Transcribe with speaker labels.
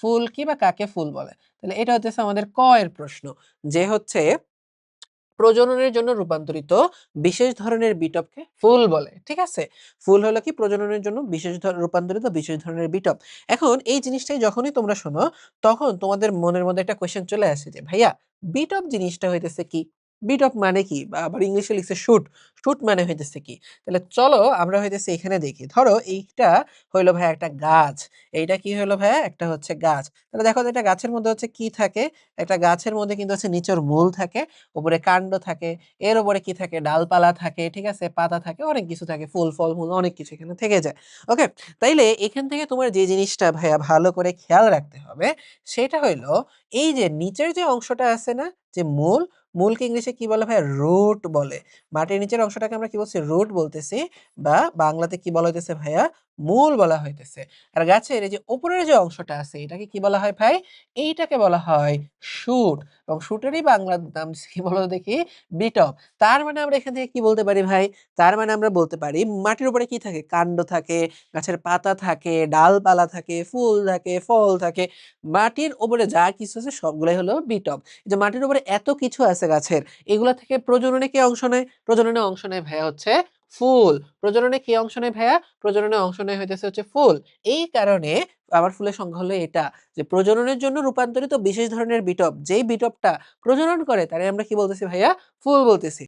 Speaker 1: ফুল কি বা কাকে ফুল বলে? তাহলে এটা হচ্ছে আমাদের ক এর প্রশ্ন, যে হচ্ছে প্রজননের জন্য রূপান্তরিত বিশেষ ধরনের বিটপকে ফুল বলে। ঠিক আছে? ফুল হলো কি প্রজননের জন্য রূপান্তরিত বিশেষ ধরনের বিটপ। এখন এই জিনিসটাই যখনই তোমরা শোনো, তখন তোমাদের মনের মধ্যে একটা কোয়েশ্চেন চলে আসে যে, ভাইয়া বিটপ জিনিসটা হইতেছে কি? বিটপ মানে কি? বা আবার ইংলিশে লিখছে শুট। শুট মানে হইতেছে কি? তাহলে চলো আমরা হইতেছে এখানে দেখি। ধরো এইটা হইলো ভাইয়া একটা গাছ। এইটা কি হইলো ভাইয়া? একটা হচ্ছে গাছ। তাহলে দেখো তো এটা গাছের মধ্যে হচ্ছে কি থাকে? একটা গাছের মধ্যে কিন্তু হচ্ছে নিচের মূল থাকে, উপরে কাণ্ড থাকে, এর উপরে কি থাকে? ডালপালা থাকে, ঠিক আছে? পাতা থাকে, অনেক কিছু থাকে। ফুল, ফলমূল অনেক কিছু এখানে থেকে যায়। ওকে? তাইলে এখান থেকে তোমার যে জিনিসটা ভাইয়া ভালো করে খেয়াল রাখতে হবে, সেটা হইলো এই যে নিচের যে অংশটা আছে না? যে মূল, মূলকে ইংলিশে কি বলে ভাইয়া? রুট বলে। মাটির নিচের অংশটাকে আমরা কি বলছি? রুট বলতেছি, বা বাংলাতে কি বলা হইতেছে ভাইয়া? মূল বলা হইতেছে। আর গাছের এই যে উপরের যে অংশটা আছে, এটাকে কি বলা হয় ভাই? এইটাকে বলা হয় শুট। এবং শুটেরই বাংলা নাম কি বলো দেখি? বিটপ। তার মানে আমরা এখান থেকে কি বলতে পারি ভাই? তার মানে আমরা বলতে পারি মাটির উপরে কি থাকে? কাণ্ড থাকে, গাছের পাতা থাকে, ডালপালা থাকে, ফুল থাকে, ফল থাকে। মাটির উপরে যা কিছু আছে সবগুলাই হলো বিটপ। এই যে মাটির উপরে এত কিছু আছে গাছের, এগুলা থেকে প্রজননে কে অংশ নেয়? প্রজননে অংশ নেয় ভাইয়া হচ্ছে ফুল। প্রজননে কে অংশ নেয় ভাইয়া? প্রজননে অংশ নেয় হইতেছে হচ্ছে ফুল। এই কারণে আবার ফুলের সংজ্ঞা হলো এটা, যে প্রজননের জন্য রূপান্তরিত বিশেষ ধরনের বিটপ, যেই বিটপটা প্রজনন করে তারে আমরা কি বলতেছি ভাইয়া? ফুল বলতেছি।